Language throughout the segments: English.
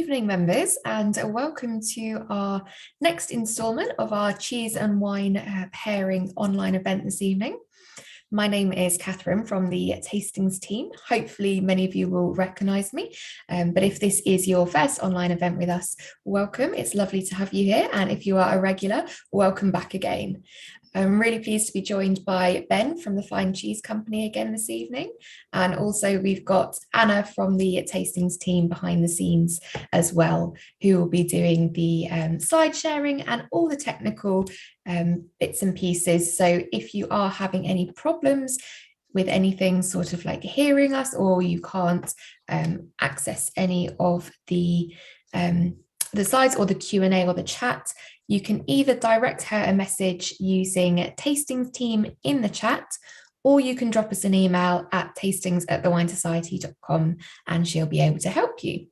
Evening, members, and welcome to our next instalment of our cheese and wine pairing online event this evening. My name is Catherine from the tastings team. Hopefully many of you will recognise me, but if this is your first online event with us, welcome. It's lovely to have you here, and if you are a regular, welcome back again. I'm really pleased to be joined by Ben from the Fine Cheese Company again this evening. And also we've got Anna from the tastings team behind the scenes as well, who will be doing the slide sharing and all the technical bits and pieces. So if you are having any problems with anything sort of like hearing us, or you can't access any of the slides or the Q&A or the chat, you can either direct her a message using tastings team in the chat, or you can drop us an email at tastings@thewinesociety.com and she'll be able to help you.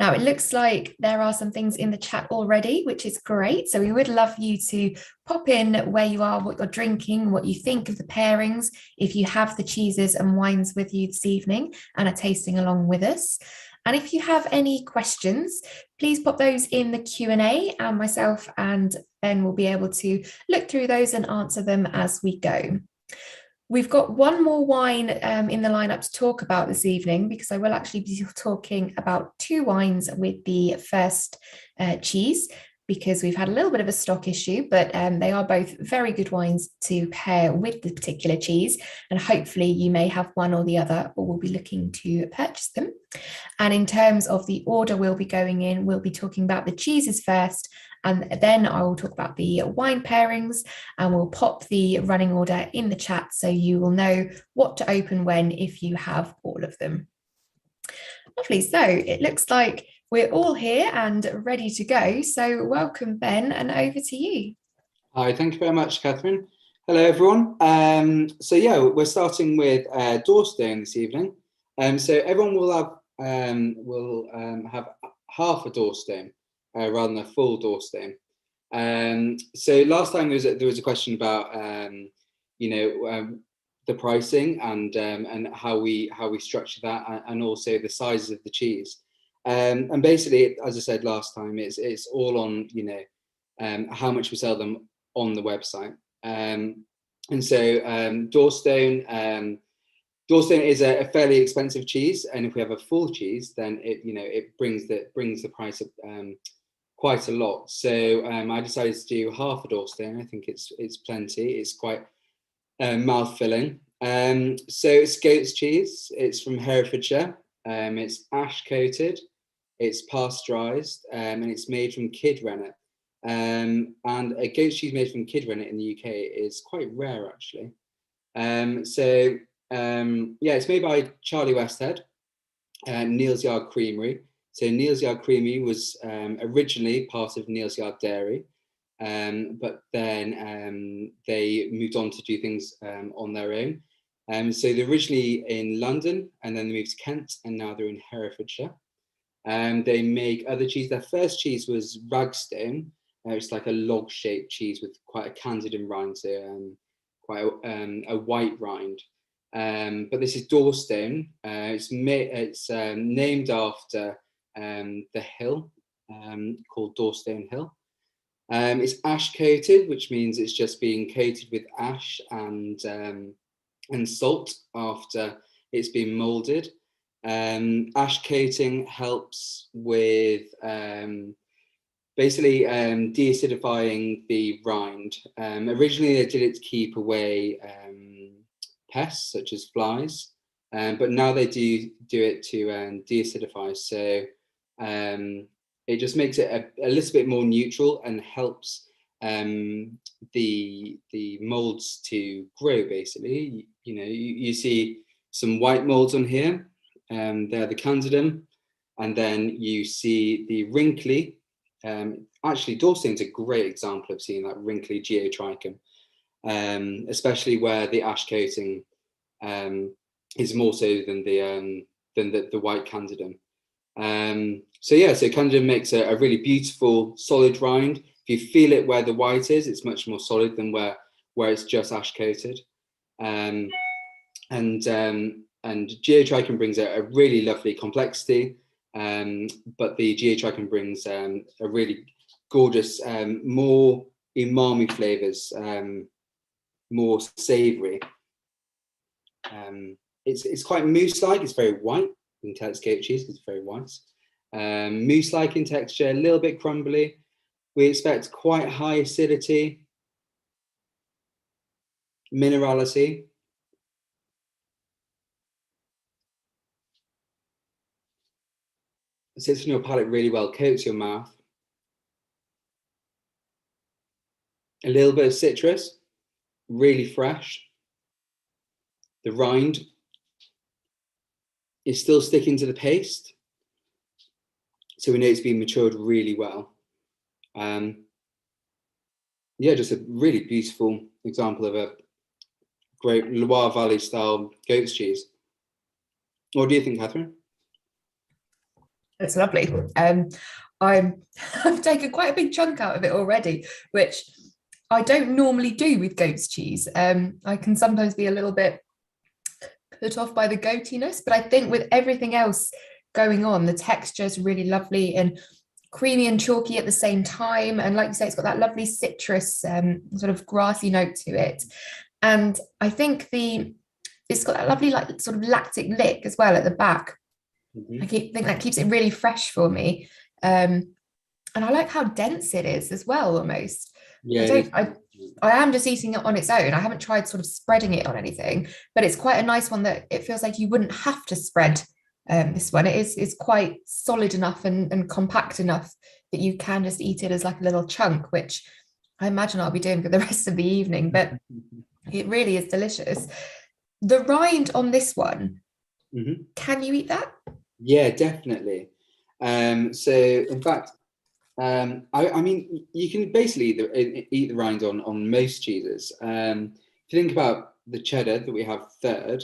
Now, it looks like there are some things in the chat already, which is great. So we would love you to pop in where you are, what you're drinking, what you think of the pairings, if you have the cheeses and wines with you this evening and are tasting along with us. And if you have any questions, please pop those in the Q&A, and myself and Ben will be able to look through those and answer them as we go. We've got one more wine in the lineup to talk about this evening, because I will actually be talking about two wines with the first cheese, because we've had a little bit of a stock issue, but they are both very good wines to pair with the particular cheese, and hopefully you may have one or the other, or will be looking to purchase them. And in terms of the order we'll be going in, we'll be talking about the cheeses first, and then I will talk about the wine pairings, and we'll pop the running order in the chat so you will know what to open when if you have all of them. Lovely, so it looks like we're all here and ready to go. So welcome, Ben, and over to you. Hi, thank you very much, Catherine. Hello, everyone. So yeah, we're starting with Dorstone this evening. So everyone will have half a Dorstone rather than a full Dorstone. So last time there was a question about the pricing and how we structure that, and also the sizes of the cheese. And basically, as I said last time, it's all on how much we sell them on the website. And so Dorstone is a fairly expensive cheese, and if we have a full cheese, then it brings the price up quite a lot. So I decided to do half a Dorstone. I think it's plenty. It's quite mouth filling. So it's goat's cheese. It's from Herefordshire. It's ash coated. It's pasteurized, and it's made from kid rennet. And a goat cheese made from kid rennet in the UK is quite rare, actually. So it's made by Charlie Westhead, Neal's Yard Creamery. So Neal's Yard Creamery was originally part of Neal's Yard Dairy, but then they moved on to do things on their own. So they're originally in London, and then they moved to Kent, and now they're in Herefordshire. They make other cheese. Their first cheese was Ragstone. It's like a log-shaped cheese with quite a candid rind, so quite a white rind. But this is Dorstone. It's named after the hill called Dorstone Hill. It's ash coated, which means it's just being coated with ash and salt after it's been moulded. Ash coating helps with basically deacidifying the rind. Originally they did it to keep away pests such as flies, but now they do it to deacidify. So it just makes it a little bit more neutral and helps the molds to grow. Basically, you see some white molds on here. They're the candidum, and then you see the wrinkly. Actually, Dorstone's a great example of seeing that wrinkly geotrichum, especially where the ash coating is more so than the white candidum. So candidum makes a really beautiful solid rind. If you feel it where the white is, it's much more solid than where it's just ash coated. And geotrichum brings a really lovely complexity. but the GH brings a really gorgeous, more umami flavors, more savory. It's quite mousse-like. It's very white. You can tell it's goat cheese because it's very white. Mousse-like in texture, a little bit crumbly. We expect quite high acidity, minerality. It sits in your palate really well, coats your mouth. A little bit of citrus, really fresh. The rind is still sticking to the paste, so we know it's been matured really well. Yeah, just a really beautiful example of a great Loire Valley style goat's cheese. What do you think, Catherine? It's lovely. I've taken quite a big chunk out of it already, which I don't normally do with goat's cheese. I can sometimes be a little bit put off by the goatiness, but I think with everything else going on, the texture is really lovely and creamy and chalky at the same time. And like you say, it's got that lovely citrus sort of grassy note to it. And I think it's got that lovely like sort of lactic lick as well at the back. I think that keeps it really fresh for me. And I like how dense it is as well, almost. Yeah, I am just eating it on its own. I haven't tried sort of spreading it on anything, but it's quite a nice one that it feels like you wouldn't have to spread this one. It's quite solid enough and compact enough that you can just eat it as like a little chunk, which I imagine I'll be doing for the rest of the evening, but it really is delicious. The rind on this one, can you eat that? Yeah, definitely. So in fact, I mean, you can basically eat the rind on most cheeses. If you think about the cheddar that we have third,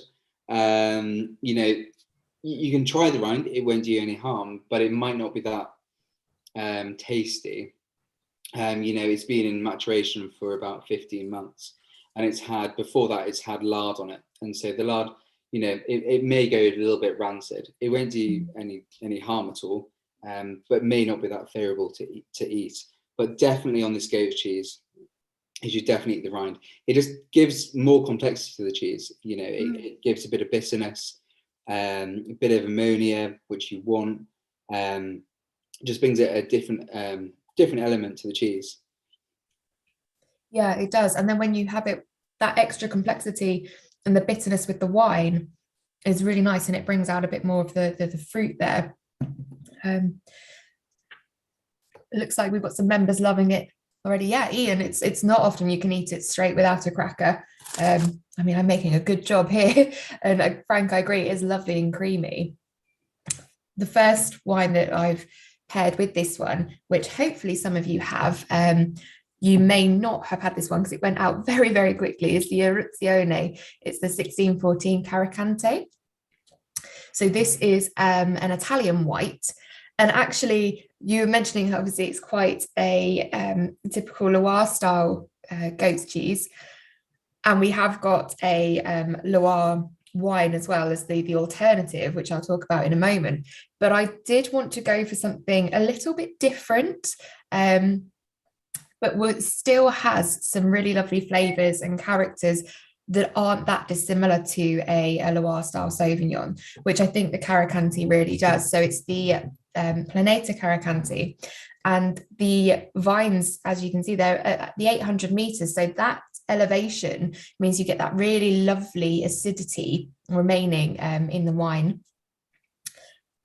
you know, you can try the rind, it won't do you any harm, but it might not be that tasty. You know, it's been in maturation for about 15 months, and before that it's had lard on it, and so the lard, you know, it may go a little bit rancid. It won't do any harm at all, but may not be that favourable to eat. But definitely on this goat cheese, you should definitely eat the rind. It just gives more complexity to the cheese. You know, it gives a bit of bitterness, a bit of ammonia, which you want. Just brings it a different element to the cheese. Yeah, it does. And then when you have it, that extra complexity and the bitterness with the wine is really nice, and it brings out a bit more of the fruit there. It looks like we've got some members loving it already. Yeah, Ian, it's not often you can eat it straight without a cracker. I mean, I'm making a good job here, and Frank, I agree, it is lovely and creamy. The first wine that I've paired with this one, which hopefully some of you have, you may not have had this one because it went out very, very quickly, is the Eruzione. It's the 1614 Carricante. So this is an Italian white. And actually, you were mentioning, obviously, it's quite a typical Loire style goat's cheese. And we have got a Loire wine as well as the alternative, which I'll talk about in a moment. But I did want to go for something a little bit different, but still has some really lovely flavours and characters that aren't that dissimilar to a Loire style Sauvignon, which I think the Carricante really does. So it's the Planeta Carricante, and the vines, as you can see, they're at the 800 meters. So that elevation means you get that really lovely acidity remaining in the wine.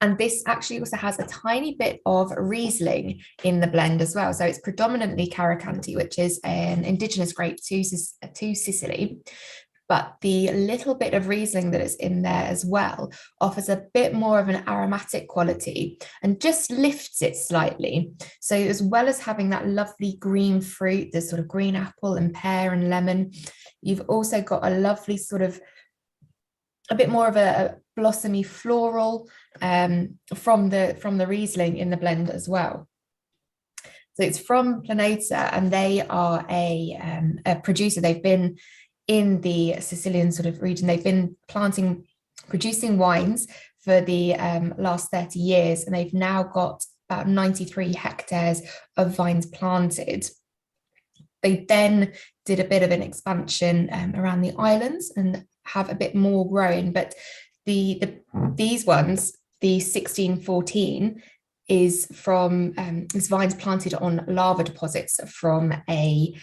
And this actually also has a tiny bit of Riesling in the blend as well. So it's predominantly Carricante, which is an indigenous grape to Sicily. But the little bit of Riesling that is in there as well offers a bit more of an aromatic quality and just lifts it slightly. So as well as having that lovely green fruit, the sort of green apple and pear and lemon, you've also got a lovely sort of a bit more of a blossomy floral from the Riesling in the blend as well. So it's from Planeta, and they are a producer. They've been in the Sicilian sort of region. They've been producing wines for the last 30 years, and they've now got about 93 hectares of vines planted. They then did a bit of an expansion around the islands and have a bit more growing, but these ones, the 1614, is from is vines planted on lava deposits from a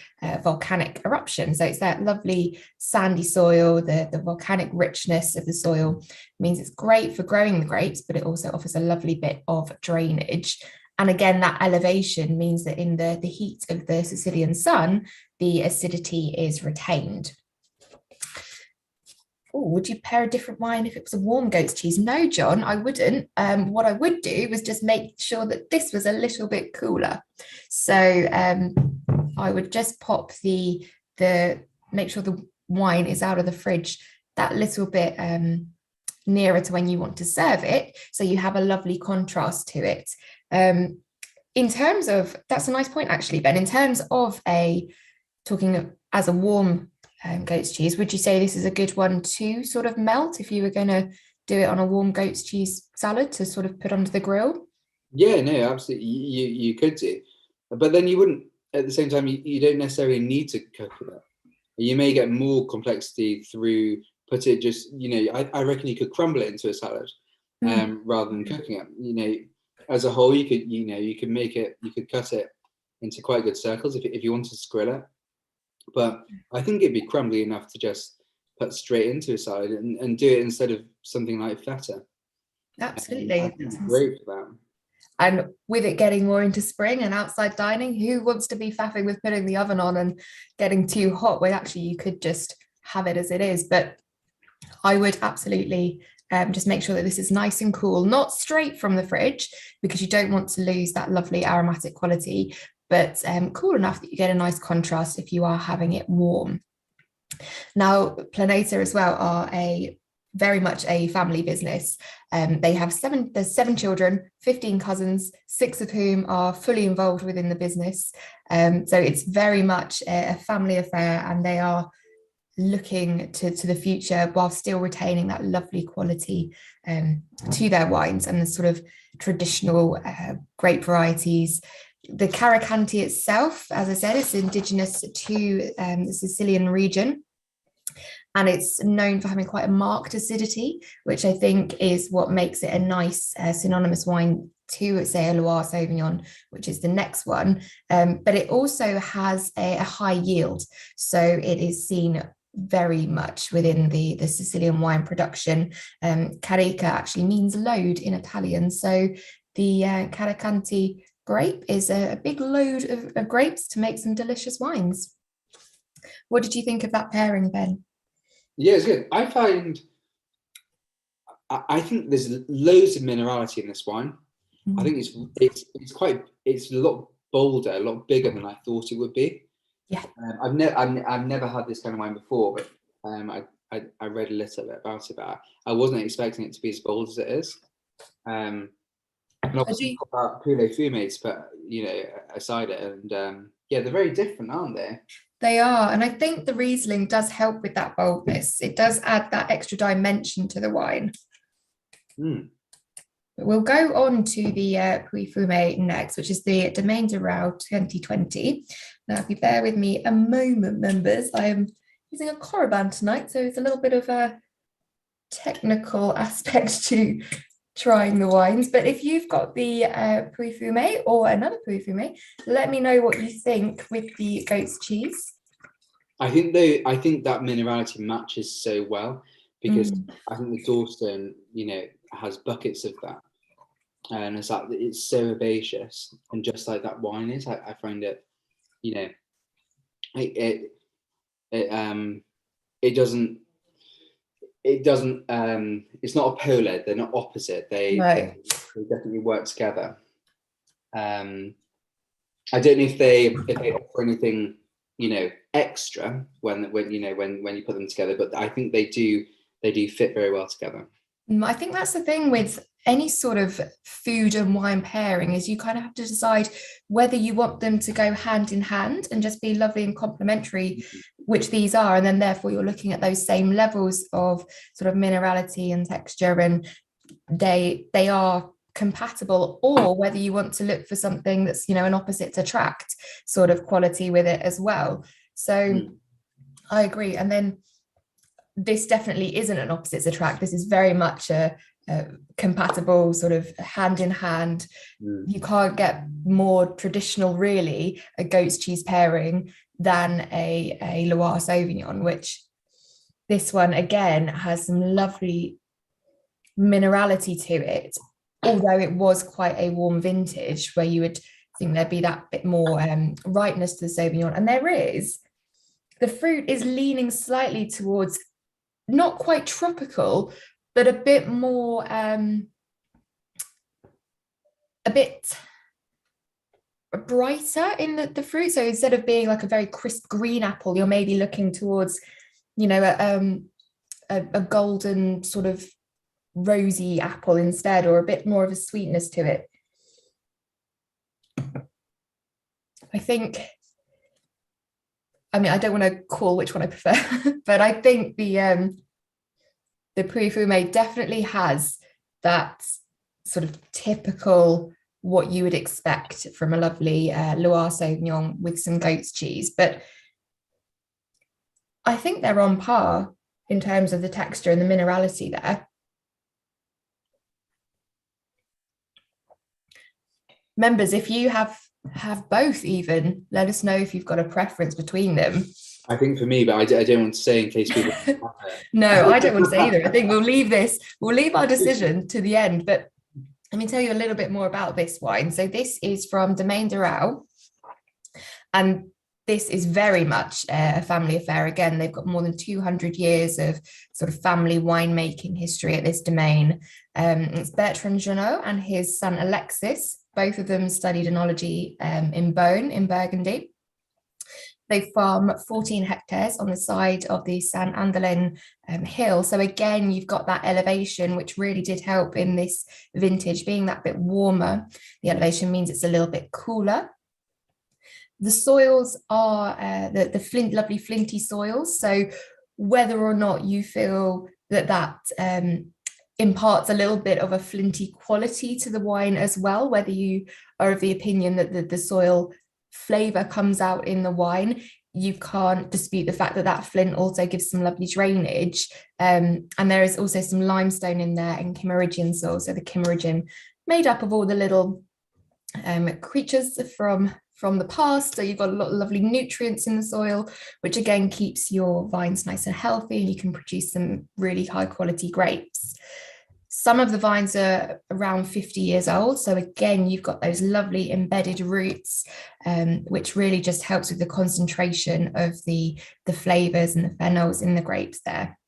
volcanic eruption. So it's that lovely sandy soil, the volcanic richness of the soil means it's great for growing the grapes, but it also offers a lovely bit of drainage. And again, that elevation means that in the heat of the Sicilian sun, the acidity is retained. Oh, would you pair a different wine if it was a warm goat's cheese? No, John, I wouldn't. What I would do was just make sure that this was a little bit cooler. So I would just pop make sure the wine is out of the fridge that little bit nearer to when you want to serve it, so you have a lovely contrast to it. In terms of, that's a nice point actually, Ben, in terms of talking as a warm goat's cheese, would you say this is a good one to sort of melt if you were going to do it on a warm goat's cheese salad to sort of put onto the grill? Yeah, no, absolutely. You could do, but then you wouldn't, at the same time, you don't necessarily need to cook it up. You may get more complexity through I reckon you could crumble it into a salad rather than cooking it. As a whole, you could make it, you could cut it into quite good circles if you wanted to grill it. But I think it'd be crumbly enough to just put straight into a salad and do it instead of something like feta. Absolutely. Great for that. And with it getting more into spring and outside dining, who wants to be faffing with putting the oven on and getting too hot when actually you could just have it as it is? But I would absolutely just make sure that this is nice and cool, not straight from the fridge, because you don't want to lose that lovely aromatic quality, but cool enough that you get a nice contrast if you are having it warm. Now, Planeta as well are very much a family business. They have there's 7 children, 15 cousins, 6 of whom are fully involved within the business. So it's very much a family affair, and they are looking to the future while still retaining that lovely quality to their wines and the sort of traditional grape varieties. The Carricante itself, as I said, is indigenous to the Sicilian region, and it's known for having quite a marked acidity, which I think is what makes it a nice synonymous wine to, say, a Loire Sauvignon, which is the next one. But it also has a high yield, so it is seen very much within the Sicilian wine production. Carica actually means load in Italian, so the Carricante grape is a big load of grapes to make some delicious wines. What did you think of that pairing, Ben? Yeah, it's good. I think there's loads of minerality in this wine. I think it's a lot bolder, a lot bigger than I thought it would be. Yeah. I've never had this kind of wine before, but I read a little bit about it, but I wasn't expecting it to be as bold as it is. And obviously about Pouilly-Fumé to put, aside it, and yeah, they're very different, aren't they? They are, and I think the Riesling does help with that boldness. It does add that extra dimension to the wine. But we'll go on to the Pouilly-Fumé next, which is the Domaine de Riaux 2020. Now, if you bear with me a moment, members, I am using a Korriban tonight, so it's a little bit of a technical aspect to trying the wines. But if you've got the Pouilly-Fumé or another Pouilly-Fumé, let me know what you think with the goat's cheese. I think that minerality matches so well, because I think the Dorstone, has buckets of that, and it's so herbaceous, and just like that wine is, I find it, it doesn't. It's not a polar. They're not opposite. They definitely work together. I don't know if they offer anything, extra when you put them together, but I think they do fit very well together. I think that's the thing with any sort of food and wine pairing, is you kind of have to decide whether you want them to go hand in hand and just be lovely and complementary, which these are, and then therefore you're looking at those same levels of sort of minerality and texture, and they are compatible, or whether you want to look for something that's, an opposites attract sort of quality with it as well. So I agree. And then this definitely isn't an opposites attract. This is very much a compatible, sort of hand in hand. You can't get more traditional, really, a goat's cheese pairing than a Loire Sauvignon, which this one again has some lovely minerality to it, although it was quite a warm vintage where you would think there'd be that bit more ripeness to the Sauvignon. And there is. The fruit is leaning slightly towards not quite tropical, but a bit more, a bit brighter in the fruit. So instead of being like a very crisp green apple, you're maybe looking towards, a golden sort of rosy apple instead, or a bit more of a sweetness to it. I think, I don't want to call which one I prefer, but I think the Pouilly-Fumé definitely has that sort of typical, what you would expect from a lovely Loire Sauvignon with some goat's cheese. But I think they're on par in terms of the texture and the minerality there. Members, if you have both, even let us know if you've got a preference between them. I think for me, but I don't want to say in case people No, I don't want to say either. I think we'll leave our decision to the end. But let me tell you a little bit more about this wine. So this is from Domaine de Riaux, and this is very much a family affair. Again, they've got more than 200 years of sort of family winemaking history at this domain. It's Bertrand Jeannot and his son Alexis. Both of them studied enology in Beaune in Burgundy. They farm 14 hectares on the side of the Saint Andelin hill. So again, you've got that elevation, which really did help in this vintage, being that bit warmer. The elevation means it's a little bit cooler. The soils are the lovely flinty soils. So whether or not you feel that imparts a little bit of a flinty quality to the wine as well, whether you are of the opinion that the soil flavor comes out in the wine, you can't dispute the fact that flint also gives some lovely drainage. And there is also some limestone in there and Kimmeridgian soil. So the Kimmeridgian made up of all the little creatures from the past. So you've got a lot of lovely nutrients in the soil, which again keeps your vines nice and healthy, and you can produce some really high quality grapes. Some of the vines are around 50 years old. So again, you've got those lovely embedded roots, which really just helps with the concentration of the flavors and the phenols in the grapes there.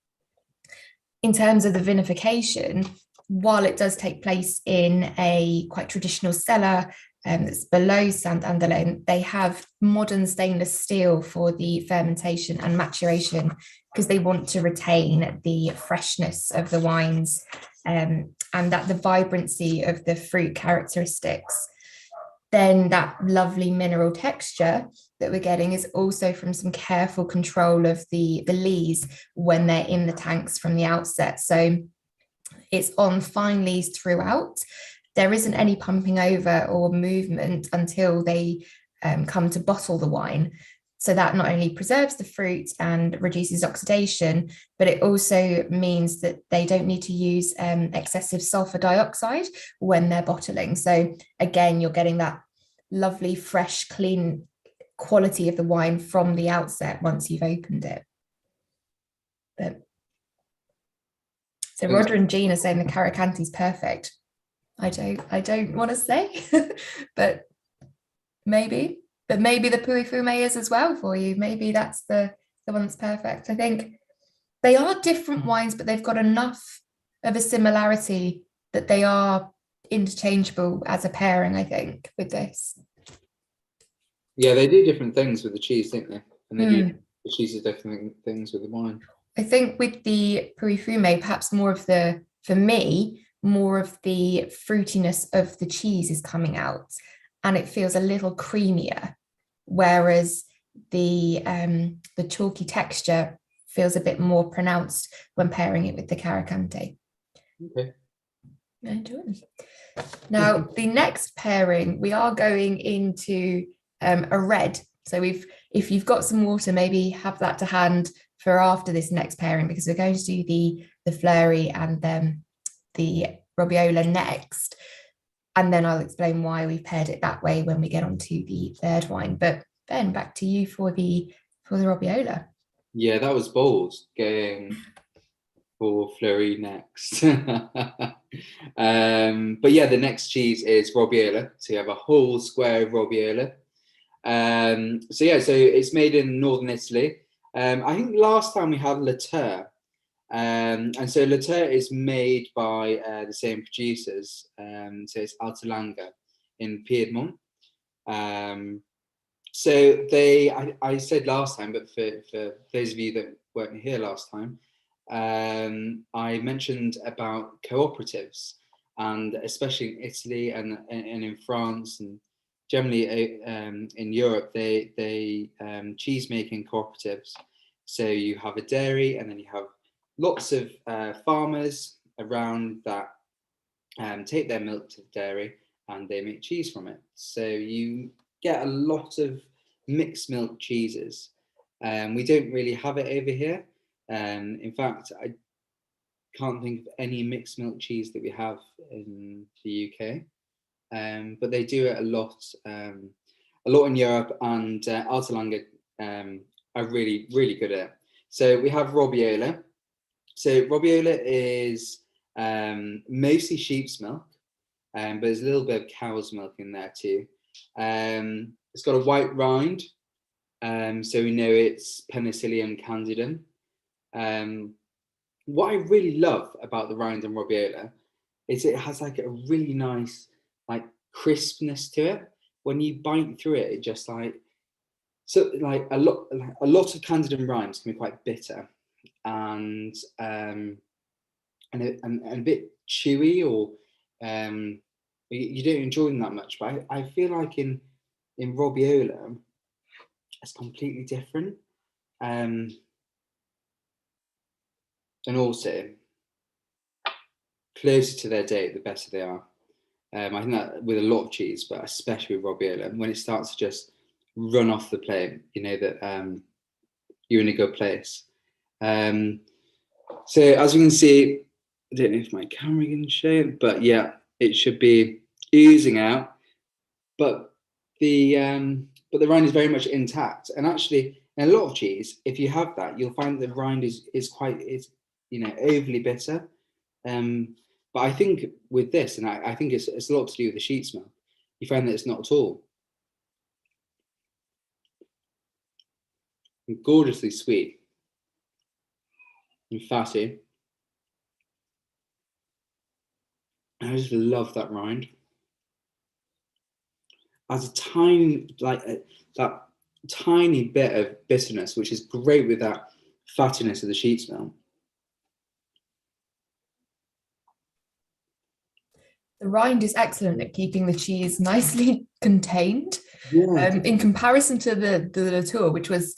In terms of the vinification, while it does take place in a quite traditional cellar that's below Saint Andelin, they have modern stainless steel for the fermentation and maturation, because they want to retain the freshness of the wines and that the vibrancy of the fruit characteristics. Then that lovely mineral texture that we're getting is also from some careful control of the lees when they're in the tanks from the outset. So it's on fine lees throughout. There isn't any pumping over or movement until they come to bottle the wine. So that not only preserves the fruit and reduces oxidation, but it also means that they don't need to use excessive sulfur dioxide when they're bottling. So again, you're getting that lovely, fresh, clean quality of the wine from the outset once you've opened it. So Roger and Jean are saying the Carricante is perfect. I don't want to say, but maybe. But maybe the Pouilly-Fumé is as well for you. Maybe that's the one that's perfect. I think they are different wines, but they've got enough of a similarity that they are interchangeable as a pairing, I think, with this. Yeah, they do different things with the cheese, don't they? And they do the cheese is different things with the wine. I think with the Pouilly-Fumé, perhaps for me, more of the fruitiness of the cheese is coming out, and it feels a little creamier, whereas the chalky texture feels a bit more pronounced when pairing it with the Carricante. Okay. Enjoy. Now, the next pairing, we are going into a red. So if you've got some water, maybe have that to hand for after this next pairing, because we're going to do the Fleurie and the Robiola next. And then I'll explain why we've paired it that way when we get on to the third wine. But Ben, back to you for the Robiola. Yeah, that was bold, going for Fleurie next. But yeah, the next cheese is Robiola. So you have a whole square of Robiola. So it's made in northern Italy. I think last time we had Le Tour. And so Le Tour is made by the same producers. So it's Altalanga in Piedmont. So I said last time, but for those of you that weren't here last time, I mentioned about cooperatives, and especially in Italy and in France and generally in Europe, they cheese making cooperatives. So you have a dairy, and then you have lots of farmers around that take their milk to the dairy and they make cheese from it. So you get a lot of mixed milk cheeses. We don't really have it over here. In fact, I can't think of any mixed milk cheese that we have in the UK. But they do it a lot in Europe, and Altalanga are really, really good at it. So we have Robiola. So Robiola is mostly sheep's milk, but there's a little bit of cow's milk in there too. It's got a white rind, so we know it's Penicillium candidum. What I really love about the rind in Robiola is it has like a really nice like crispness to it. When you bite through it, it just like a lot of candidum rinds can be quite bitter and a bit chewy, or you don't enjoy them that much. But I feel like in Robiola, it's completely different. And also, closer to their date, the better they are. I think that with a lot of cheese, but especially with Robiola, when it starts to just run off the plate, you know that you're in a good place. So as you can see, I don't know if my camera can show it, but yeah, it should be oozing out. But the rind is very much intact. And actually, in a lot of cheese, if you have that, you'll find the rind is quite overly bitter. But I think with this, and I think it's a lot to do with the sheep's milk, you find that it's not at all. And gorgeously sweet and fatty. I just love that rind. Has a tiny, that tiny bit of bitterness, which is great with that fattiness of the sheep's milk. The rind is excellent at keeping the cheese nicely contained. Yeah. In comparison to the Le Tour, which was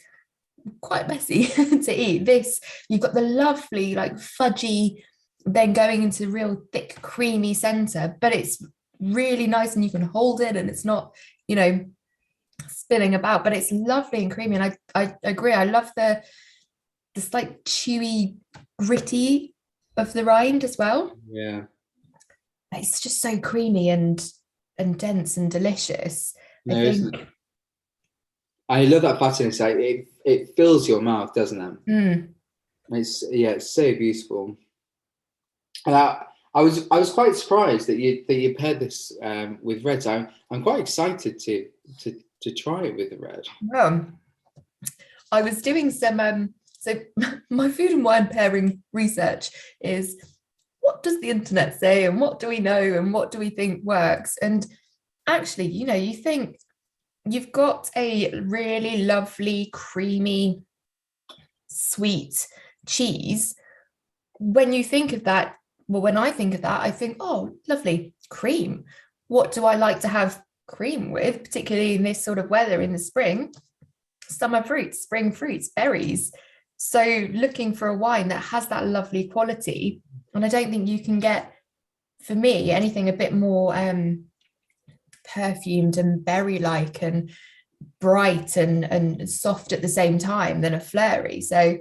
quite messy to eat, this you've got the lovely like fudgy, then going into real thick creamy center, but it's really nice and you can hold it and it's not spilling about, but it's lovely and creamy. And I agree, I love the slight chewy gritty of the rind as well. Yeah, it's just so creamy and dense and delicious. I love that fattiness. It fills your mouth, doesn't it? It's so beautiful. And I was quite surprised that you paired this with reds. I'm quite excited to try it with the red. I was doing some so my food and wine pairing research is, what does the internet say and what do we know and what do we think works? And actually, you think you've got a really lovely, creamy, sweet cheese. When you think of that, well, when I think of that, I think, oh, lovely cream. What do I like to have cream with, particularly in this sort of weather in the spring? Summer fruits, spring fruits, berries. So looking for a wine that has that lovely quality. And I don't think you can get for me, anything a bit more perfumed and berry-like and bright and soft at the same time than a Fleurie. So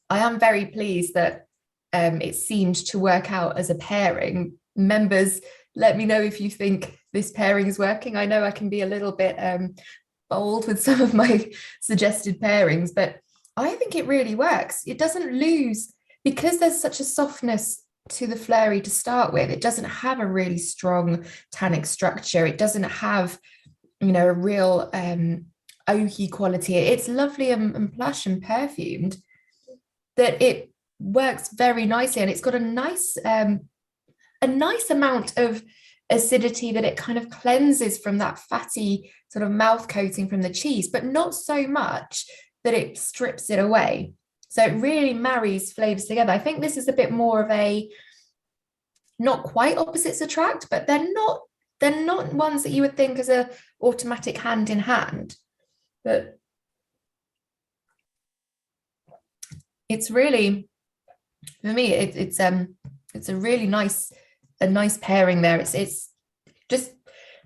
I am very pleased that it seemed to work out as a pairing. Members, let me know if you think this pairing is working. I know I can be a little bit bold with some of my suggested pairings, but I think it really works. It doesn't lose, because there's such a softness to the Fleurie to start with. It doesn't have a really strong tannic structure. It doesn't have, a real oaky quality. It's lovely and plush and perfumed, that it works very nicely, and it's got a nice amount of acidity that it kind of cleanses from that fatty sort of mouth coating from the cheese, but not so much that it strips it away. So it really marries flavors together. I think this is a bit more of a, not quite opposites attract, but they're not ones that you would think as a automatic hand in hand. But it's really, for me, it's a really nice pairing there. It's just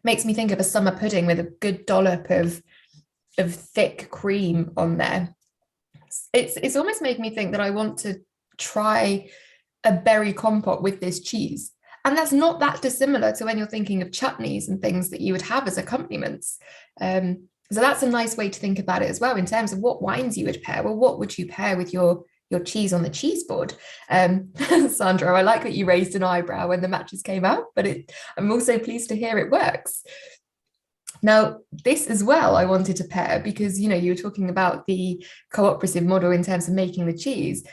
makes me think of a summer pudding with a good dollop of thick cream on there. It's almost made me think that I want to try a berry compote with this cheese. And that's not that dissimilar to when you're thinking of chutneys and things that you would have as accompaniments. So that's a nice way to think about it as well, in terms of what wines you would pair. Well, what would you pair with your cheese on the cheese board? Sandra, I like that you raised an eyebrow when the matches came out, but I'm also pleased to hear it works. Now, this as well, I wanted to pair because, you were talking about the cooperative model in terms of making the cheese.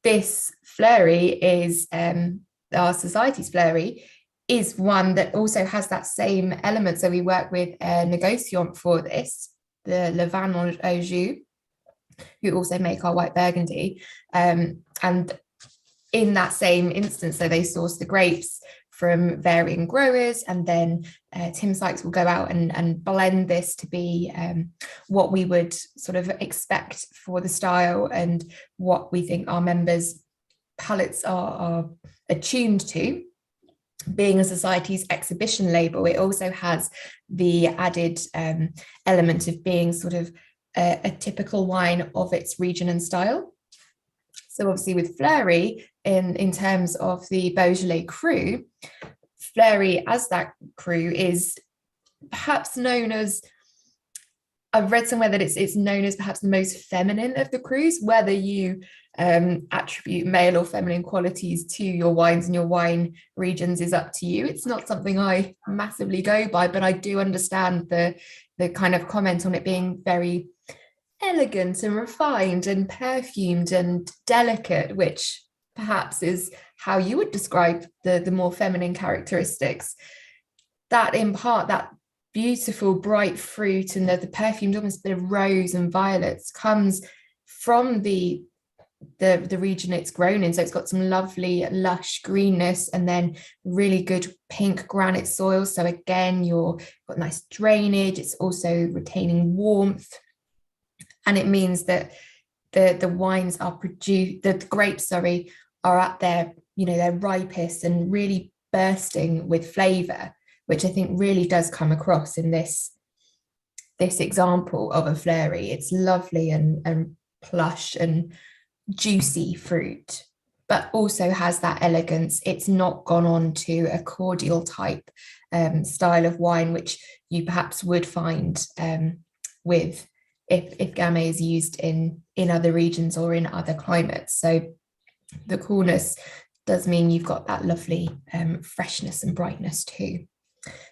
This Fleurie is, our society's Fleurie, is one that also has that same element. So we work with a negociant for this, the Le Vin au Jus, who also make our white Burgundy. And in that same instance, so they source the grapes from varying growers, and then Tim Sykes will go out and blend this to be what we would sort of expect for the style and what we think our members' palates are attuned to. Being a society's exhibition label, it also has the added element of being sort of a typical wine of its region and style. So obviously with Fleurie, in terms of the Beaujolais cru, Fleurie as that cru is perhaps known as, I've read somewhere that it's known as perhaps the most feminine of the crus. Whether you attribute male or feminine qualities to your wines and your wine regions is up to you. It's not something I massively go by, but I do understand the kind of comment on it being very elegant and refined and perfumed and delicate, which perhaps is how you would describe the more feminine characteristics. That impart that beautiful bright fruit and the perfumed almost bit of rose and violets comes from the region it's grown in. So it's got some lovely lush greenness and then really good pink granite soil. So again, you've got nice drainage. It's also retaining warmth, and it means that the wines are produced, the grapes, are at their their ripest and really bursting with flavor, which I think really does come across in this example of a Fleurie. It's lovely and plush and juicy fruit, but also has that elegance. It's not gone on to a cordial type style of wine, which you perhaps would find with if Gamay is used in other regions or in other climates. So the coolness does mean you've got that lovely freshness and brightness too.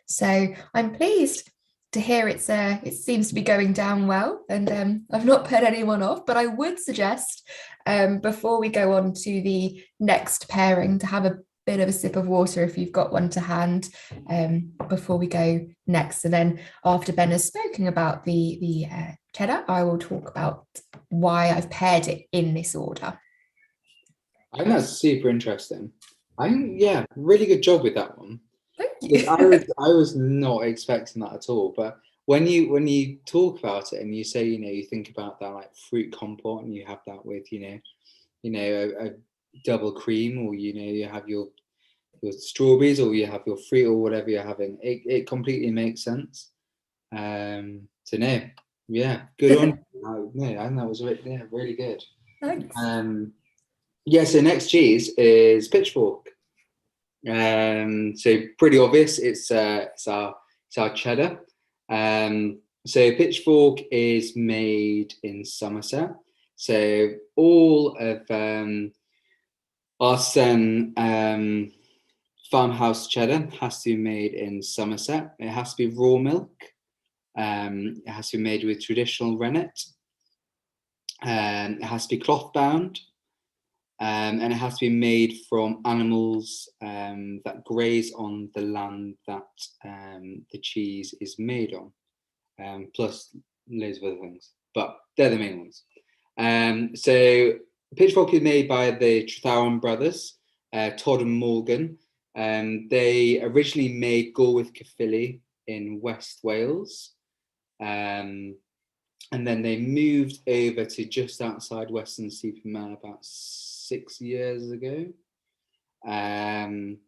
So I'm pleased to hear it seems to be going down well, and I've not put anyone off, but I would suggest before we go on to the next pairing to have a bit of a sip of water if you've got one to hand before we go next. And then after Ben has spoken about the cheddar, I will talk about why I've paired it in this order. I think that's super interesting. Really good job with that one. Thank you. I was not expecting that at all. But when you talk about it and you say, you think about that like fruit compote, and you have that with, a double cream, or you have your strawberries, or you have your fruit, or whatever you're having. It completely makes sense. So no, yeah, good on. No, I think that was really good. Thanks. So next cheese is Pitchfork. So pretty obvious. It's our cheddar. So Pitchfork is made in Somerset. So all of our farmhouse cheddar has to be made in Somerset. It has to be raw milk. It has to be made with traditional rennet. It has to be cloth bound. And it has to be made from animals that graze on the land that the cheese is made on, plus loads of other things, but they're the main ones. So Pitchfork is made by the Trethowan brothers, Todd and Morgan. They originally made Gorwith Caerphilly in West Wales, and then they moved over to just outside Weston-super-Mare about 6 years ago. And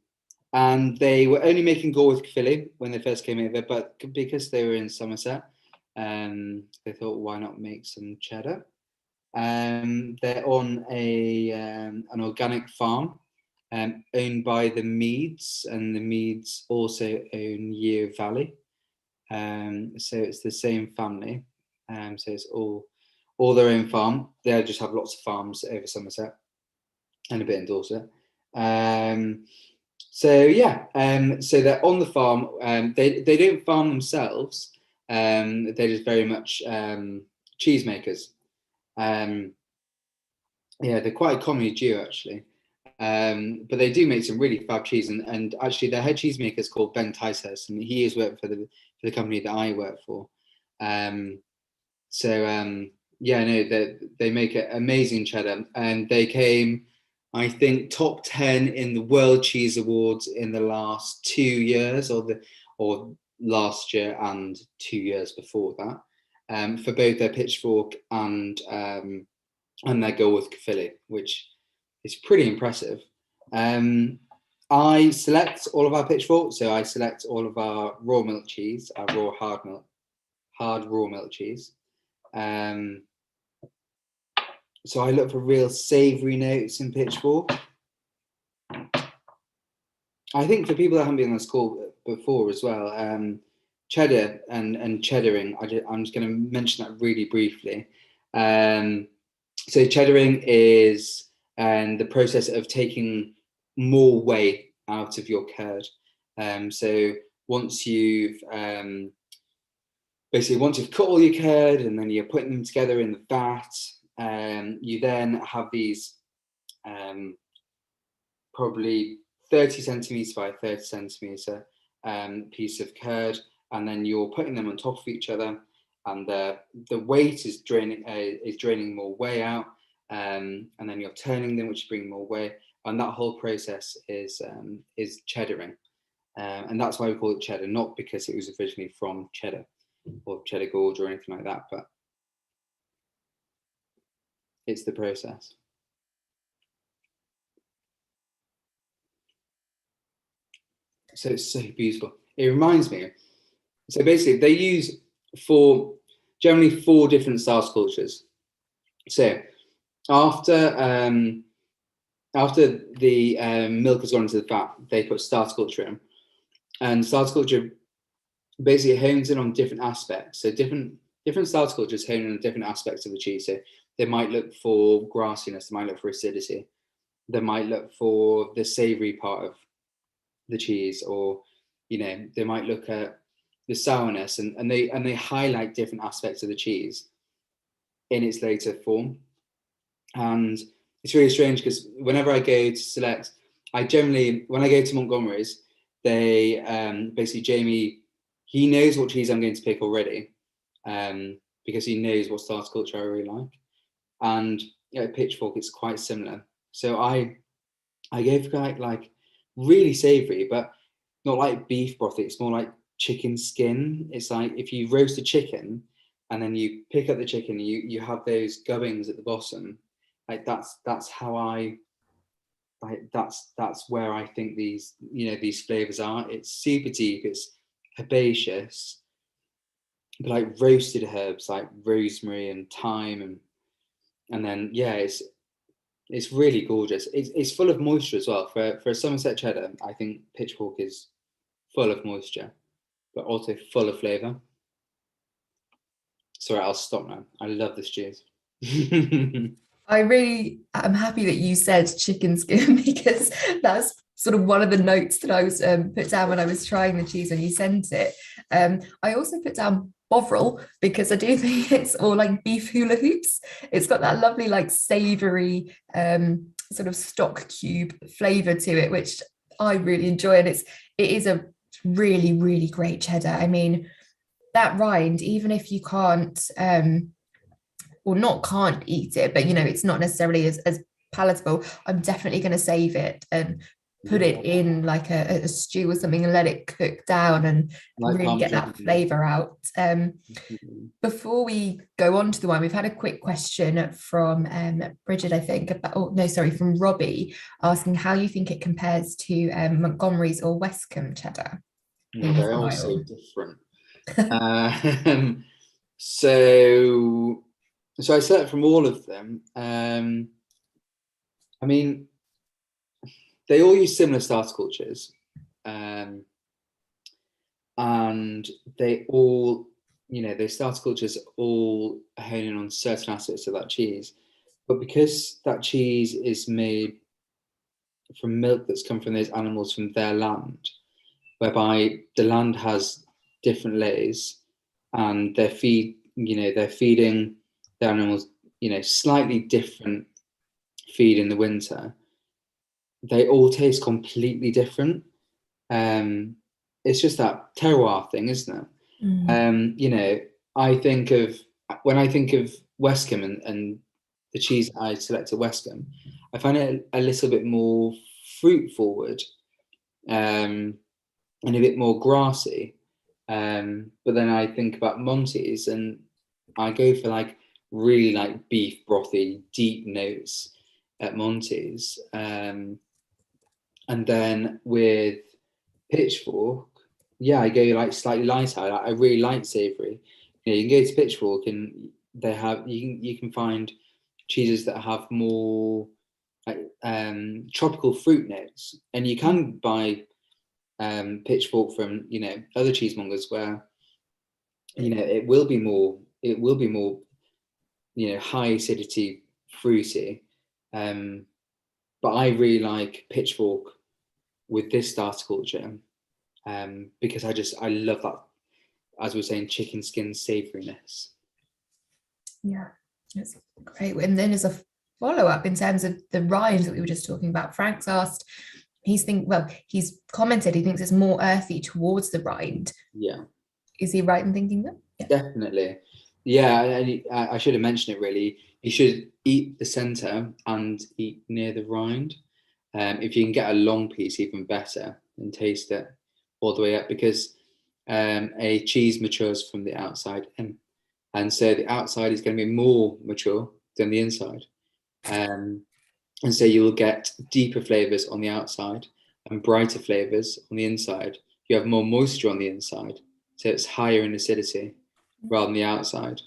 they were only making Gorwith Caerphilly when they first came over, but because they were in Somerset, they thought, why not make some cheddar? They're on an organic farm owned by the Meads, and the Meads also own Yew Valley. So it's the same family. So it's all their own farm. They just have lots of farms over Somerset and a bit in Dorset. So they're on the farm. They don't farm themselves. They're just very much cheesemakers. They're quite a comedy duo actually. But they do make some really fab cheese, and actually their head cheesemaker is called Ben Ticehurst, and he has worked for the company that I work for. They make an amazing cheddar, and they came, I think, top 10 in the World Cheese Awards in the last 2 years, or last year and 2 years before that, for both their Pitchfork and their Gorwith Caerphilly, which is pretty impressive. I select all of our Pitchfork, so I select all of our raw milk cheese, our raw hard raw milk cheese. So I look for real savoury notes in Pitchfork. I think for people that haven't been on this call before as well, cheddar and cheddaring, I'm just going to mention that really briefly. So cheddaring is the process of taking more whey out of your curd. So once you've cut all your curd and then you're putting them together in the vat, you then have these probably 30 centimetres by 30 centimetre piece of curd, and then you're putting them on top of each other, and the weight is draining more whey out, and then you're turning them, which is bringing more whey, and that whole process is cheddaring, and that's why we call it cheddar, not because it was originally from cheddar or cheddar gorge or anything like that, but it's the process. So it's so beautiful. It reminds me. So basically, they use generally four different starch cultures. So after the milk has gone into the fat, they put starch culture in, and starch culture basically hones in on different aspects. So different starch cultures hone in on different aspects of the cheese. So they might look for grassiness, they might look for acidity, they might look for the savoury part of the cheese, or they might look at the sourness, and they highlight different aspects of the cheese in its later form. And it's really strange because whenever I go to select, when I go to Montgomery's, they basically, Jamie, he knows what cheese I'm going to pick already, because he knows what starch culture I really like. And at Pitchfork, it's quite similar. So I go for like really savoury, but not like beef broth. It's more like chicken skin. It's like if you roast a chicken and then you pick up the chicken, you have those gubbins at the bottom. Like that's how I like that's where I think these flavors are. It's super deep, it's herbaceous, but like roasted herbs like rosemary and thyme, and then it's really gorgeous. It's full of moisture as well. For a Somerset cheddar, I think Pitchfork is full of moisture, but also full of flavour. Sorry, I'll stop now. I love this cheese. I really am happy that you said chicken skin because that's sort of one of the notes that I was put down when I was trying the cheese when you sent it. I also put down Bovril because I do think it's all like beef hula hoops. It's got that lovely like savoury sort of stock cube flavour to it, which I really enjoy. And it is a really, really great cheddar. I mean, that rind, even if you can't can't eat it, but it's not necessarily as palatable, I'm definitely going to save it and put it in like a stew or something and let it cook down and like really get that flavour out. Before we go on to the wine, we've had a quick question from Bridget, I think, from Robbie, asking how you think it compares to Montgomery's or Westcombe cheddar. They're all so different. So I said from all of them, I mean, they all use similar starter cultures, and they all, their starter cultures all hone in on certain aspects of that cheese. But because that cheese is made from milk that's come from those animals from their land, whereby the land has different layers, and they're feeding the animals, slightly different feed in the winter. They all taste completely different. It's just that terroir thing, isn't it? When I think of Westcombe and the cheese I select at Westcombe, I find it a little bit more fruit forward, and a bit more grassy. But then I think about Monty's and I go for like really like beef brothy, deep notes at Monty's. And then with Pitchfork, I go like slightly lighter. I really like savoury. You can go to Pitchfork and they have you can find cheeses that have more like tropical fruit notes, and you can buy Pitchfork from other cheesemongers where it will be more high acidity, fruity, but I really like Pitchfork with this starter culture, because I love that, as we were saying, chicken skin savouriness. Yeah, that's great. And then as a follow-up in terms of the rinds that we were just talking about, Frank's asked, he's commented he thinks it's more earthy towards the rind. Yeah. Is he right in thinking that? Yeah. Definitely. Yeah, I should have mentioned it really. You should eat the centre and eat near the rind. If you can get a long piece, even better, and taste it all the way up, because a cheese matures from the outside in. And so the outside is going to be more mature than the inside. And so you will get deeper flavours on the outside and brighter flavours on the inside. You have more moisture on the inside, so it's higher in acidity rather than the outside.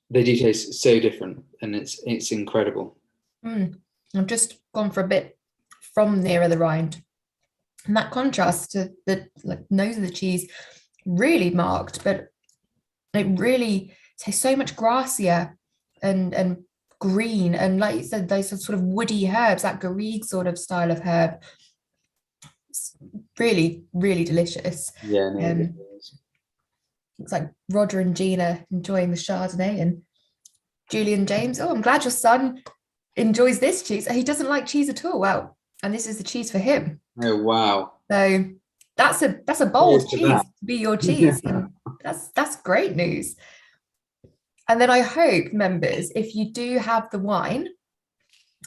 They do taste so different, and it's incredible. I've just gone for a bit from nearer the rind, and that contrast to the nose of the cheese really marked, but it really tastes so much grassier and green, and like you said, those sort of woody herbs, that garrigue sort of style of herb. It's really, really delicious. Yeah, no, looks like Roger and Gina enjoying the Chardonnay, and Julian James, I'm glad your son enjoys this cheese. He doesn't like cheese at all. Well, and this is the cheese for him. Oh wow. So that's a bold cheese to be your cheese. And that's great news. And then I hope, members, if you do have the wine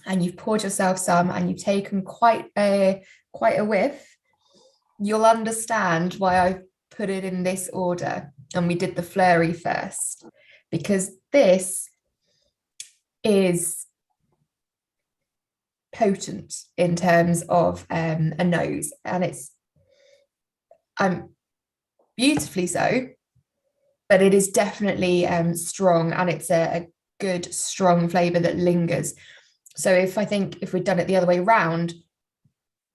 and you've poured yourself some and you've taken quite a whiff, you'll understand why I put it in this order. And we did the Fleurie first, because this is potent in terms of a nose, and it's beautifully so, but it is definitely strong, and it's a good strong flavour that lingers. So if we'd done it the other way round,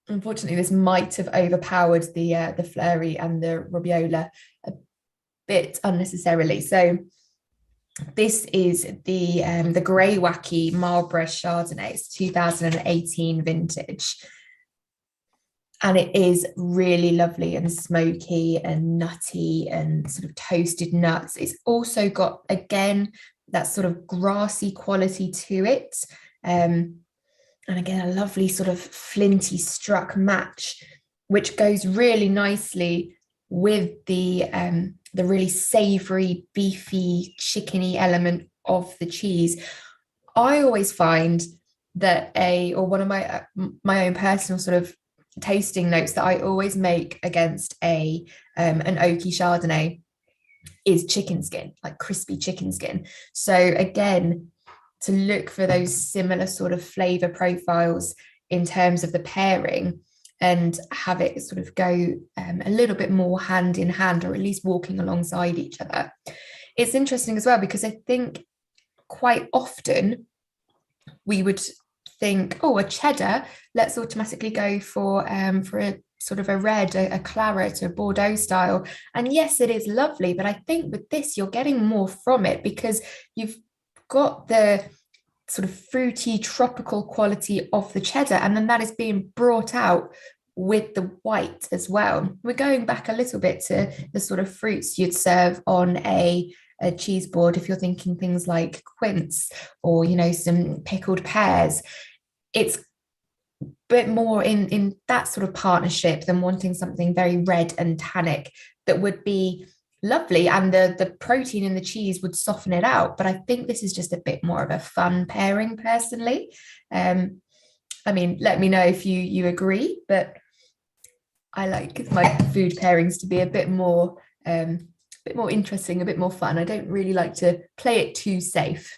unfortunately this might have overpowered the Fleurie and the Robiola a bit unnecessarily. So this is the Greywacke Marlborough Chardonnay. It's 2018 vintage. And it is really lovely and smoky and nutty and sort of toasted nuts. It's also got, again, that sort of grassy quality to it. And again, a lovely sort of flinty struck match, which goes really nicely with the really savoury, beefy, chickeny element of the cheese. I always find that one of my own personal sort of tasting notes that I always make against an oaky Chardonnay is chicken skin, like crispy chicken skin. So again, to look for those similar sort of flavor profiles in terms of the pairing and have it sort of go a little bit more hand in hand, or at least walking alongside each other. It's interesting as well, because I think quite often we would think, oh, a cheddar, let's automatically go for a sort of a red, a claret, a Bordeaux style. And yes, it is lovely, but I think with this, you're getting more from it because you've got the sort of fruity, tropical quality of the cheddar, and then that is being brought out with the white as well. We're going back a little bit to the sort of fruits you'd serve on a cheese board if you're thinking things like quince or, you know, some pickled pears. It's a bit more in that sort of partnership than wanting something very red and tannic that would be lovely, and the protein in the cheese would soften it out. But I think this is just a bit more of a fun pairing personally. I mean, let me know if you agree, but I like my food pairings to be a bit more interesting, a bit more fun. I don't really like to play it too safe.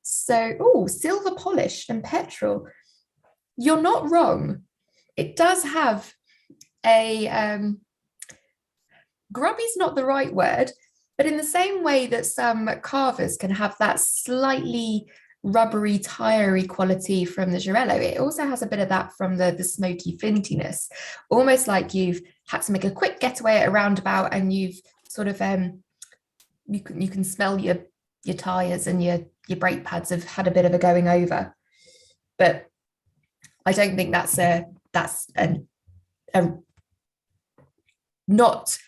So, silver polished and petrol. You're not wrong. It does have a grubby's not the right word, but in the same way that some carvers can have that slightly rubbery, tiry quality from the Girello, it also has a bit of that from the smoky flintiness, almost like you've had to make a quick getaway at a roundabout and you've sort of you can smell your tires and your brake pads have had a bit of a going over. But I don't think that's not.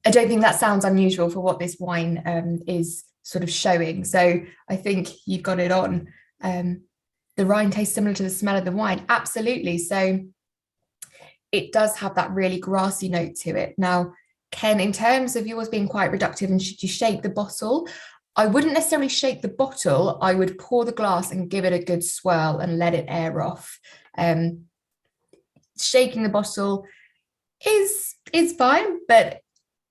I don't think that sounds unusual for what this wine is sort of showing. So I think you've got it on. The rind tastes similar to the smell of the wine. Absolutely. So it does have that really grassy note to it. Now, Ken, in terms of yours being quite reductive and should you shake the bottle, I wouldn't necessarily shake the bottle. I would pour the glass and give it a good swirl and let it air off. Shaking the bottle is fine, but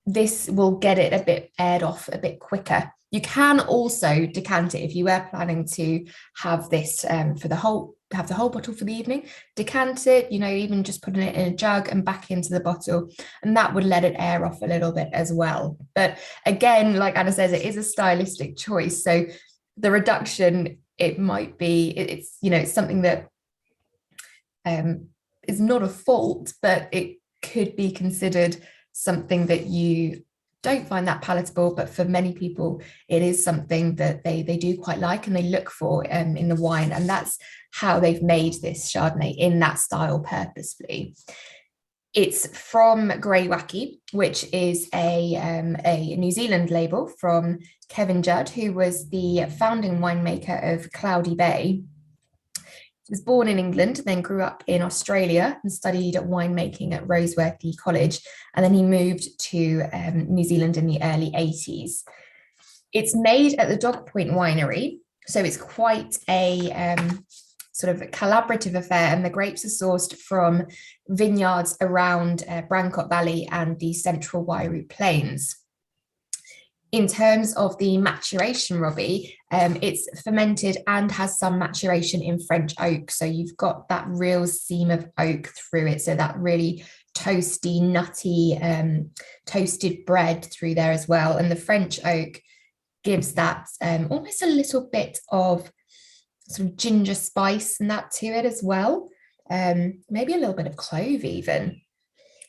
this will get it a bit aired off a bit quicker. You can also decant it if you were planning to have this have the whole bottle for the evening. Decant it, you know, even just putting it in a jug and back into the bottle, and that would let it air off a little bit as well. But again, like Anna says, it is a stylistic choice. So the reduction, it might be, it's, you know, it's something that is not a fault, but it could be considered something that you don't find that palatable, but for many people it is something that they do quite like and they look for in the wine, and that's how they've made this Chardonnay in that style purposefully. It's from Greywacke, which is a New Zealand label from Kevin Judd, who was the founding winemaker of Cloudy Bay. He was born in England, then grew up in Australia and studied winemaking at Roseworthy College. And then he moved to New Zealand in the early 80s. It's made at the Dog Point Winery. So it's quite a sort of collaborative affair. And the grapes are sourced from vineyards around Brancott Valley and the central Wairau Plains. In terms of the maturation, Robbie, it's fermented and has some maturation in French oak. So you've got that real seam of oak through it. So that really toasty, nutty, toasted bread through there as well. And the French oak gives that almost a little bit of sort of ginger spice and that to it as well. Maybe a little bit of clove even.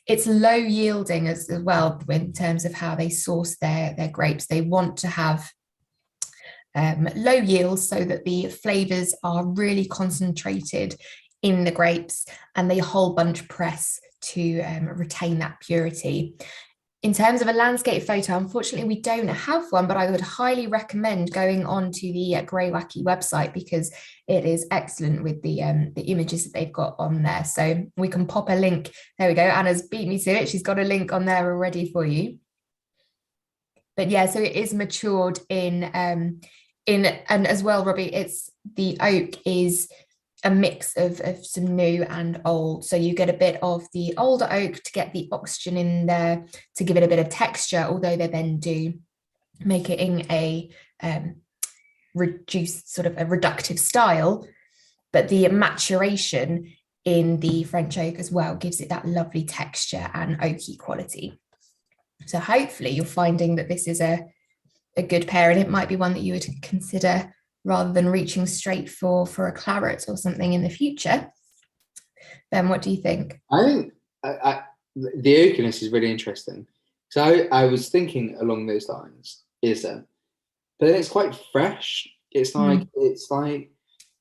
It's low yielding as well in terms of how they source their grapes. They want to have low yields so that the flavors are really concentrated in the grapes, and they whole bunch press to retain that purity. In terms of a landscape photo, unfortunately, we don't have one, but I would highly recommend going on to the Greywacke website because it is excellent with the images that they've got on there. So we can pop a link. There we go. Anna's beat me to it. She's got a link on there already for you. But yeah, so it is matured in and as well, Robbie, it's the oak is a mix of some new and old. So you get a bit of the older oak to get the oxygen in there to give it a bit of texture, although they then do make it in a reduced sort of a reductive style. But the maturation in the French oak as well gives it that lovely texture and oaky quality. So hopefully you're finding that this is a good pair, and it might be one that you would consider rather than reaching straight for a claret or something in the future. Ben, what do you think? I think the oakiness is really interesting. So I was thinking along those lines, but then it's quite fresh. It's like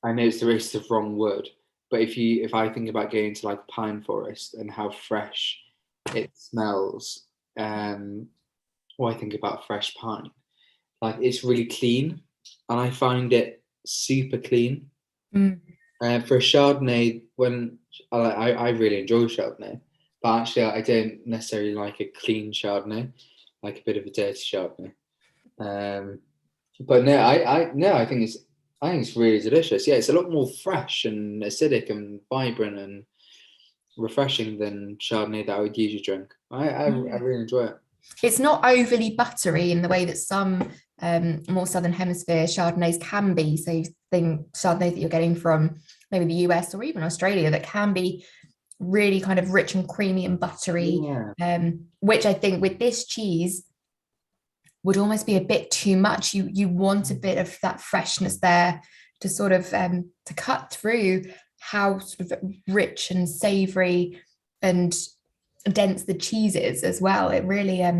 I know it's the wrong word, but if I think about going to like a pine forest and how fresh it smells, or I think about fresh pine, like it's really clean. And I find it super clean. For a Chardonnay, when I really enjoy Chardonnay, but actually I don't necessarily like a clean Chardonnay, like a bit of a dirty Chardonnay. But no, I think it's really delicious. Yeah, it's a lot more fresh and acidic and vibrant and refreshing than Chardonnay that I would usually drink. I really enjoy it. It's not overly buttery in the way that some more southern hemisphere Chardonnays can be. So you think Chardonnay that you're getting from maybe the US or even Australia that can be really kind of rich and creamy and buttery, which I think with this cheese would almost be a bit too much. You want a bit of that freshness there to sort of to cut through how sort of rich and savory and dense the cheese is as well. It really I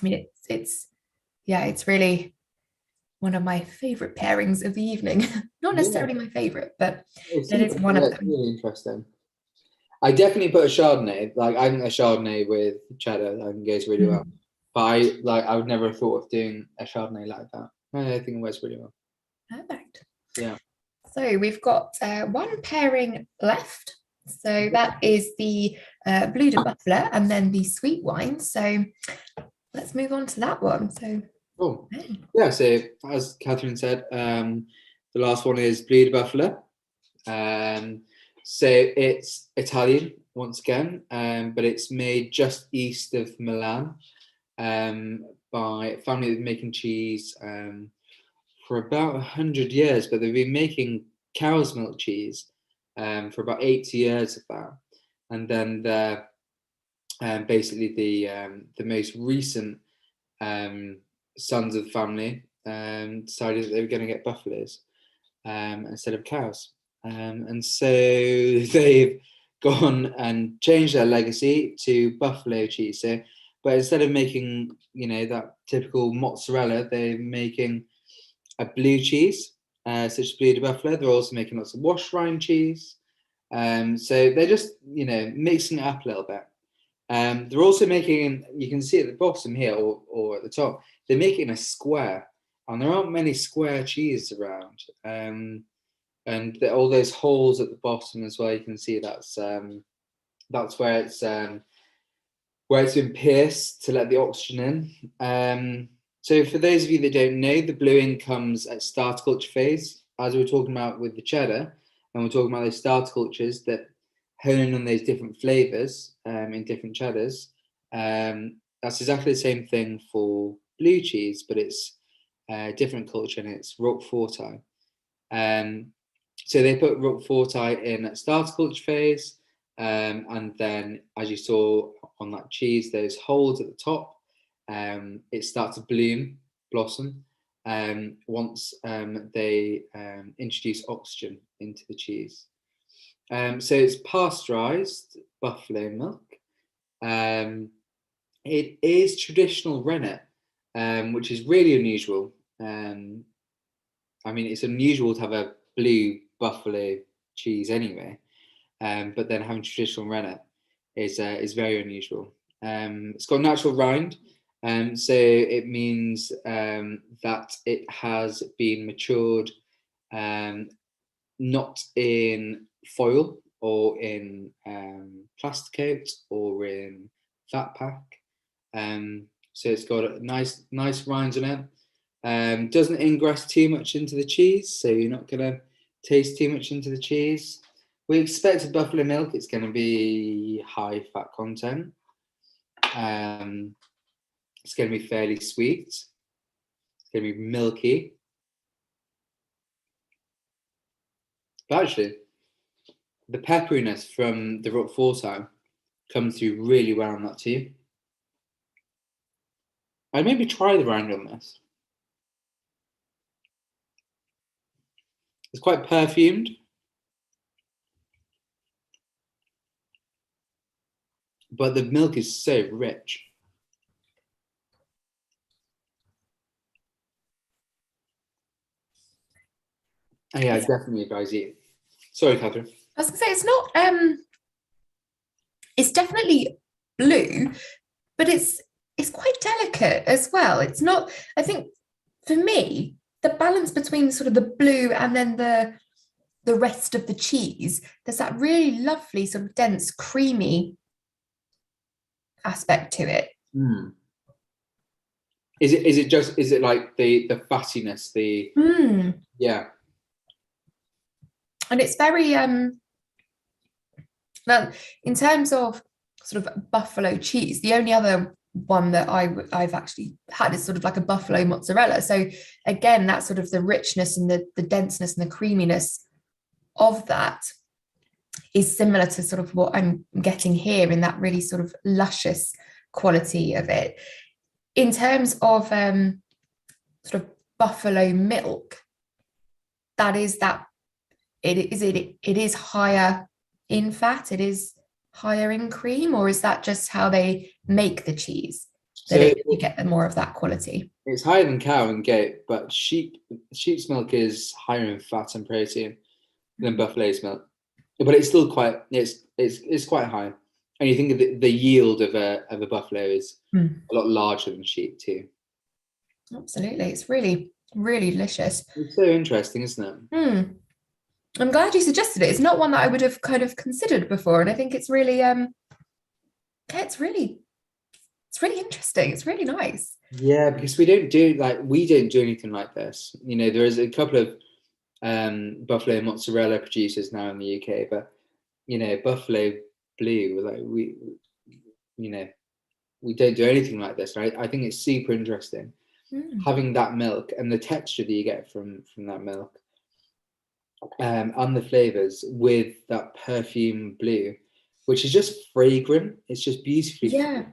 mean it's really one of my favorite pairings of the evening. Not necessarily my favorite, but it is one of them. Really interesting. I definitely put a Chardonnay. Like I think a Chardonnay with cheddar I think goes really well. But I would never have thought of doing a Chardonnay like that. I think it works really well. Perfect. Yeah. So we've got one pairing left. So that is the Blu di Bufala and then the sweet wine. So let's move on to that one. So yeah, so as Catherine said, the last one is Blu di Bufala. So it's Italian once again, but it's made just east of Milan by a family that's making cheese for about 100 years, but they've been making cow's milk cheese for about 80 years of that. And then basically the most recent sons of the family decided that they were going to get buffaloes instead of cows. And so they've gone and changed their legacy to buffalo cheese. So, but instead of making, that typical mozzarella, they're making a blue cheese, such as Blu di Bufala. They're also making lots of wash rind cheese. So they're just, mixing it up a little bit. They're also making, you can see at the bottom here or at the top, they're making a square, and there aren't many square cheeses around. And all those holes at the bottom as well, you can see that's where it's been pierced to let the oxygen in. So for those of you that don't know, the bluing comes at start culture phase, as we were talking about with the cheddar, and we're talking about those start cultures that hone in on those different flavors in different cheddars. That's exactly the same thing for blue cheese, but it's a different culture, and it's Roqueforti. So they put Roqueforti in at starter culture phase, and then, as you saw on that cheese, those holes at the top, it starts to blossom, once they introduce oxygen into the cheese. So it's pasteurized buffalo milk. It is traditional rennet, which is really unusual. I mean, it's unusual to have a blue buffalo cheese anyway, but then having traditional rennet is very unusual. It's got natural rind, so it means that it has been matured not in foil or in plasticoat or in fat pack. So it's got nice rinds on it. Doesn't ingress too much into the cheese, so you're not going to taste too much into the cheese. We expect with buffalo milk it's going to be high fat content. It's going to be fairly sweet. It's going to be milky. But actually, the pepperiness from the Roqueforti comes through really well on that too. I'd maybe try the rind on this. It's quite perfumed. But the milk is so rich. Oh, yeah, definitely advise you. Sorry, Catherine. I was gonna say, it's not it's definitely blue, but it's quite delicate as well. It's not, I think for me, the balance between sort of the blue and then the rest of the cheese, there's that really lovely sort of dense, creamy aspect to it. Mm. Is it like the fattiness, yeah. And it's very well, in terms of sort of buffalo cheese, the only other one that I've actually had is sort of like a buffalo mozzarella. So again, that's sort of the richness and the denseness and the creaminess of that is similar to sort of what I'm getting here in that really sort of luscious quality of it. In terms of sort of buffalo milk, that is that it is higher in fat, it is higher in cream, or is that just how they make the cheese that you get more of that quality? It's higher than cow and goat, but sheep's milk is higher in fat and protein than buffalo's milk, but it's still quite it's quite high. And you think of the yield of a buffalo is a lot larger than sheep too. Absolutely, it's really, really delicious. It's so interesting, isn't it? I'm glad you suggested it. It's not one that I would have kind of considered before, and I think it's really it's really interesting. It's really nice. Yeah, because we don't do anything like this. You know, there is a couple of buffalo mozzarella producers now in the UK, but you know, buffalo blue, like we don't do anything like this, right? I think it's super interesting having that milk and the texture that you get from that milk, and the flavors with that perfume blue, which is just fragrant. It's just beautifully fragrant.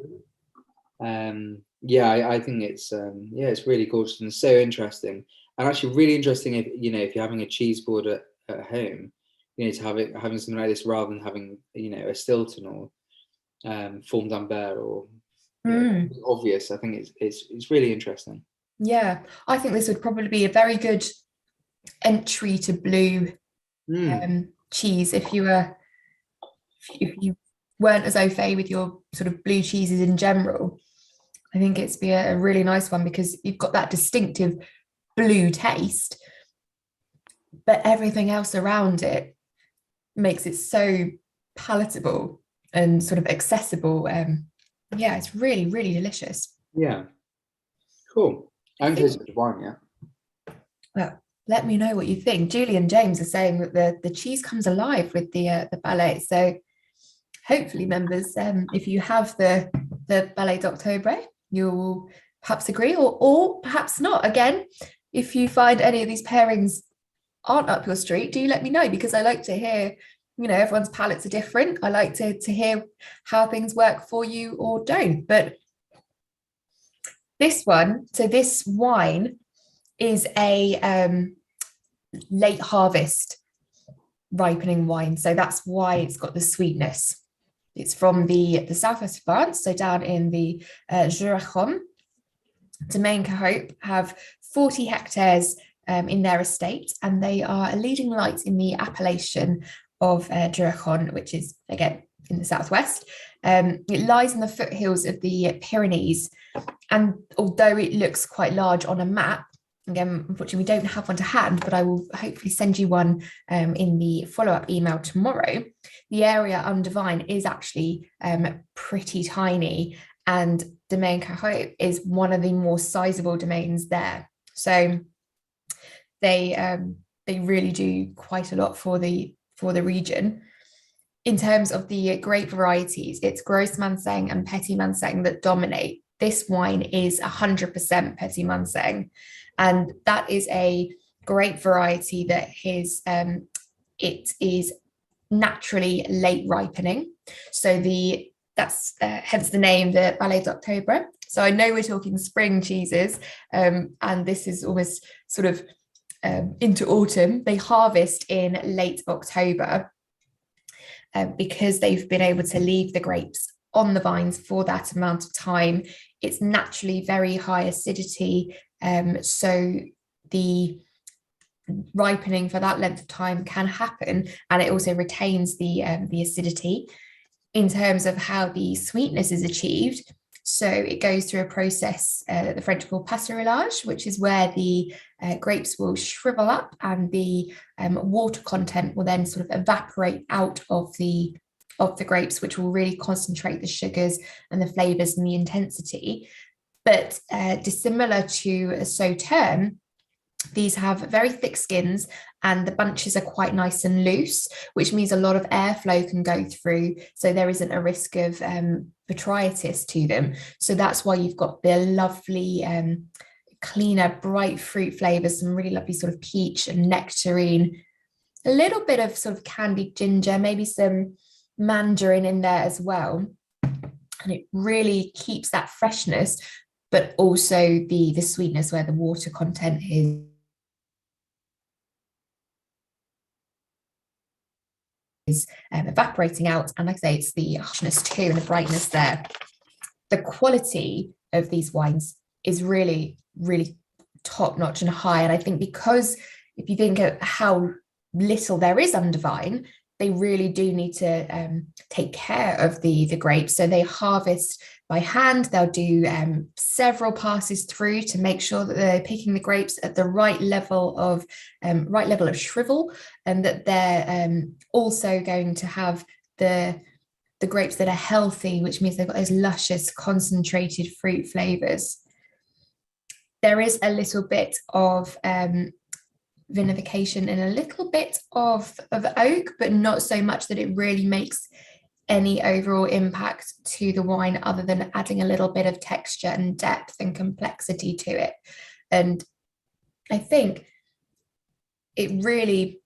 I think it's it's really gorgeous and so interesting, and actually really interesting if you're having a cheese board at home, to having something like this rather than having a Stilton or Forme d'Ambert or obvious. I think it's really interesting. Yeah, I think this would probably be a very good entry to blue cheese if you weren't as au fait with your sort of blue cheeses in general. I think it's be a really nice one because you've got that distinctive blue taste, but everything else around it makes it so palatable and sort of accessible. It's really, really delicious. Yeah, cool. I haven't tasted the wine yet. Well, let me know what you think. Julie and James are saying that the cheese comes alive with the ballet. So hopefully, members, if you have the Ballet d'Octobre, you'll perhaps agree or perhaps not. Again, if you find any of these pairings aren't up your street, do let me know, because I like to hear, everyone's palates are different. I like to hear how things work for you or don't. But this wine is a late harvest ripening wine. So that's why it's got the sweetness. It's from the southwest of France, so down in the Jurançon. Domaine Cauhapé have 40 hectares in their estate, and they are a leading light in the appellation of Jurançon, which is, again, in the southwest. It lies in the foothills of the Pyrenees, and although it looks quite large on a map, again, unfortunately, we don't have one to hand, but I will hopefully send you one in the follow-up email tomorrow. The area under vine is actually pretty tiny, and Domaine Cauhapé is one of the more sizable domains there. So they really do quite a lot for the region. In terms of the grape varieties, it's Gros Manseng and Petit Manseng that dominate. This wine is 100% Petit Manseng, and that is a grape variety that it is naturally late ripening. So that's hence the name, the Ballet d'Octobre. So I know we're talking spring cheeses, and this is almost sort of into autumn. They harvest in late October because they've been able to leave the grapes on the vines for that amount of time. It's naturally very high acidity, so the ripening for that length of time can happen, and it also retains the acidity. In terms of how the sweetness is achieved, so it goes through a process that the French call passerillage, which is where the grapes will shrivel up and the water content will then sort of evaporate out of the grapes, which will really concentrate the sugars and the flavors and the intensity. But dissimilar to a sauterne, these have very thick skins and the bunches are quite nice and loose, which means a lot of airflow can go through, so there isn't a risk of botrytis to them. So that's why you've got the lovely cleaner, bright fruit flavors, some really lovely sort of peach and nectarine, a little bit of sort of candied ginger, maybe some mandarin in there as well. And it really keeps that freshness, but also the sweetness where the water content is evaporating out. And like I say, it's the harshness too and the brightness there. The quality of these wines is really, really top notch and high. And I think because if you think of how little there is under vine, they really do need to take care of the grapes. So they harvest by hand. They'll do several passes through to make sure that they're picking the grapes at the right level of shrivel, and that they're also going to have the grapes that are healthy, which means they've got those luscious concentrated fruit flavors. There is a little bit of vinification and a little bit of oak, but not so much that it really makes any overall impact to the wine, other than adding a little bit of texture and depth and complexity to it. And I think it really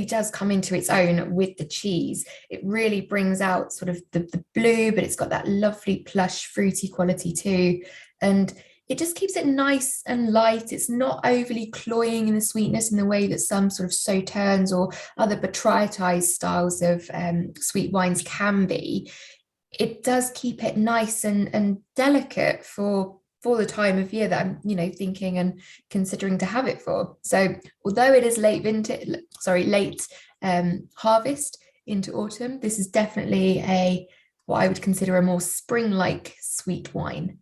does come into its own with the cheese. It really brings out sort of the blue, but it's got that lovely plush fruity quality too, and it just keeps it nice and light. It's not overly cloying in the sweetness in the way that some sort of sauternes or other botrytized styles of sweet wines can be. It does keep it nice and delicate for the time of year that I'm, thinking and considering to have it for. So although it is late harvest into autumn, this is definitely what I would consider a more spring-like sweet wine.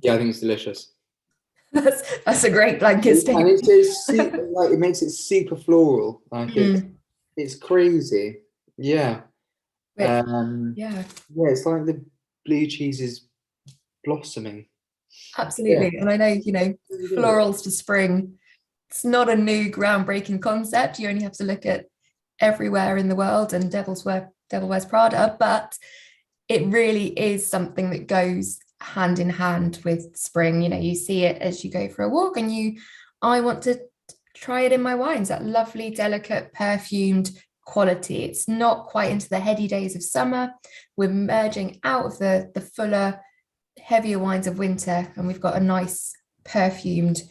Yeah, I think it's delicious. That's a great blanket statement. And it's super, it makes it super floral. It's crazy. Yeah. Yeah, it's like the blue cheese is blossoming. Absolutely. Yeah. And I know, florals to spring, it's not a new groundbreaking concept. You only have to look at everywhere in the world, and Devil Wears Prada, but it really is something that goes hand in hand with spring. You know, you see it as you go for a walk, and I want to try it in my wines, that lovely, delicate, perfumed quality. It's not quite into the heady days of summer. We're merging out of the fuller, heavier wines of winter, and we've got a nice, perfumed,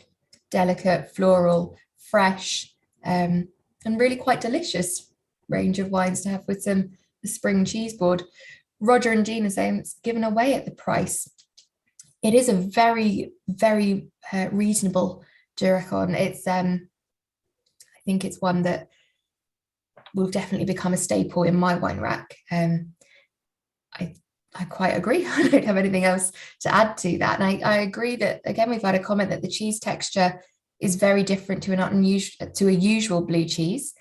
delicate, floral, fresh, and really quite delicious range of wines to have with the spring cheese board. Roger and Jean are saying it's given away at the price. It is a very, very reasonable Jurançon. It's I think it's one that will definitely become a staple in my wine rack. I quite agree. I don't have anything else to add to that. And I agree that, again, we've had a comment that the cheese texture is very different to a usual blue cheese.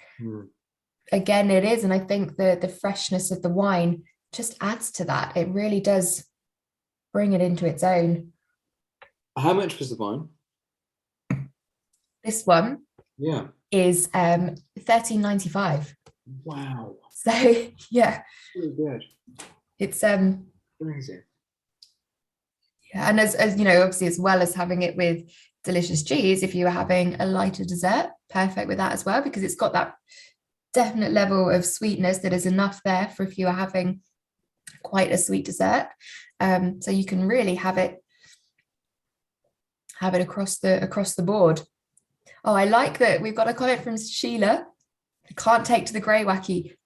Again, it is. And I think the freshness of the wine just adds to that. It really does bring it into its own. How much was the wine? This one is $13.95. Wow. So yeah. Really good. It's amazing. Yeah, and as you know, obviously, as well as having it with delicious cheese, if you were having a lighter dessert, perfect with that as well, because it's got that definite level of sweetness that is enough there for if you are having quite a sweet dessert. So you can really have it across the board. Oh, I like that we've got a comment from Sheila. I can't take to the Greywacke.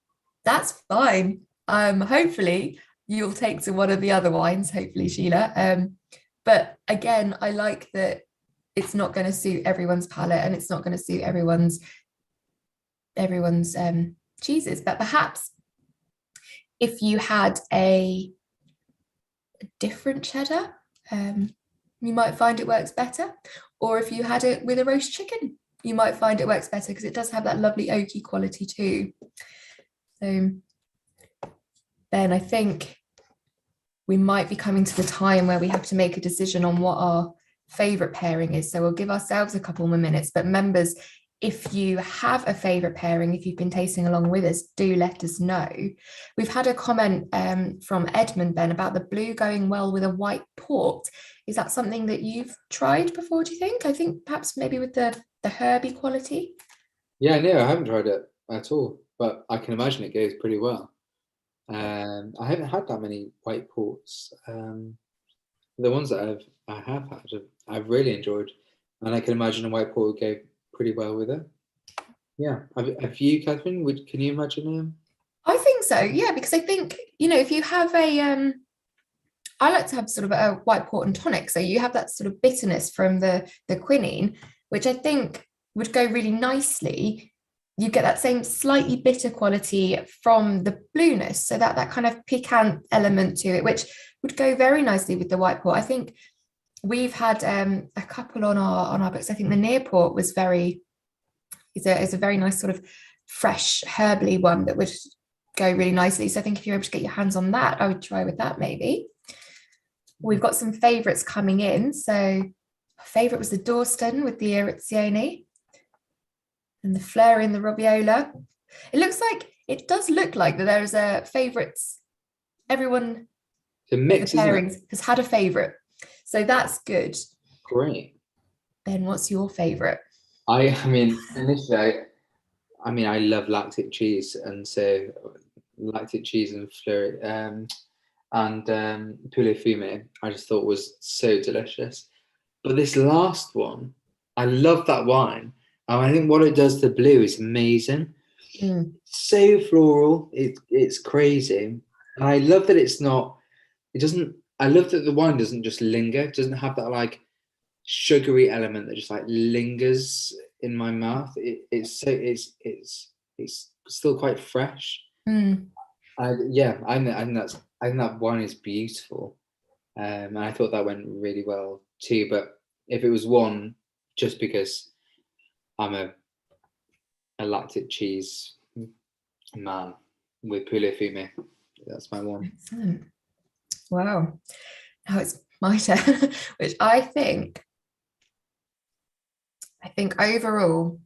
That's fine. Hopefully you'll take to one of the other wines, hopefully, Sheila. But again, I like that it's not going to suit everyone's palate, and it's not going to suit everyone's cheeses. But perhaps if you had a different cheddar, you might find it works better. Or if you had it with a roast chicken, you might find it works better, because it does have that lovely oaky quality too. So Ben, I think we might be coming to the time where we have to make a decision on what our favourite pairing is. So we'll give ourselves a couple more minutes. But members, if you have a favourite pairing, if you've been tasting along with us, do let us know. We've had a comment from Edmund, Ben, about the blue going well with a white port. Is that something that you've tried before, do you think? I think perhaps maybe with the herby quality. Yeah, no, I haven't tried it at all, but I can imagine it goes pretty well. I haven't had that many white ports. The ones that I have had, I've really enjoyed, and I can imagine a white port would go pretty well with it. Yeah, have you, Catherine? Can you imagine him? I think so. Yeah, because I think, you know, if you have I like to have sort of a white port and tonic, so you have that sort of bitterness from the quinine, which I think would go really nicely. You get that same slightly bitter quality from the blueness, so that kind of piquant element to it, which would go very nicely with the white port. I think we've had a couple on our books. I think the near port was is a very nice sort of fresh herbally one that would go really nicely. So I think if you're able to get your hands on that, I would try with that maybe. We've got some favourites coming in. So my favourite was the Dorstone with the Eruzione and the Fleurie and the Robiola. It does look like that there is a favourites. Everyone the mix, the pairings has had a favourite. So that's good. Great. Ben, what's your favourite? I mean, initially, I love lactic cheese, and so lactic cheese and Fleurie and Pouilly-Fumé, I just thought was so delicious. But this last one, I love that wine. And I think what it does to the blue is amazing. So floral, it's crazy. And I love that I love that the wine doesn't just linger. It doesn't have that like sugary element that just like lingers in my mouth. It's still quite fresh. I think that wine is beautiful, and I thought that went really well too. But if it was one, just because I'm a lactic cheese man with Pouilly-Fumé, that's my one. Excellent. Wow. Now it's my turn, which I think overall,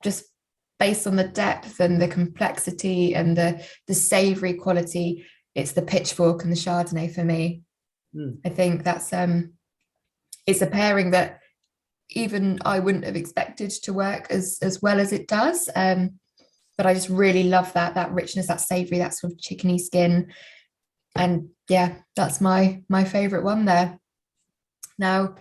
just based on the depth and the complexity and the savory quality, it's the Pitchfork and the Chardonnay for me. I think that's it's a pairing that even I wouldn't have expected to work as well as it does. But I just really love that richness, that savoury, that sort of chickeny skin. And yeah, that's my favourite one there. Now,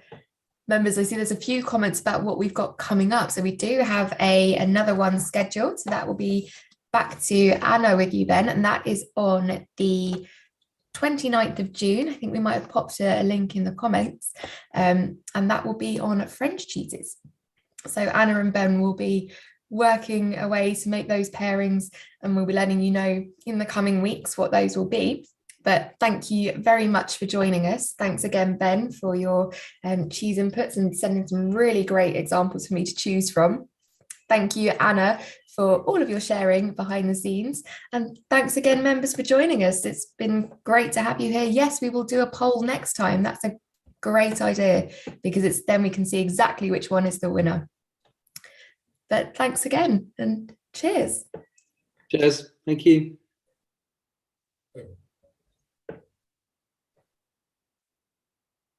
members, I see there's a few comments about what we've got coming up. So we do have another one scheduled. So that will be back to Anna with you, Ben, and that is on the 29th of June. I think we might have popped a link in the comments, and that will be on French cheeses. So Anna and Ben will be working away to make those pairings, and we'll be letting you know in the coming weeks what those will be. But thank you very much for joining us. Thanks again, Ben, for your cheese inputs and sending some really great examples for me to choose from. Thank you, Anna, for all of your sharing behind the scenes. And thanks again, members, for joining us. It's been great to have you here. Yes, we will do a poll next time. That's a great idea, because then we can see exactly which one is the winner. But thanks again, and cheers. Cheers. Thank you.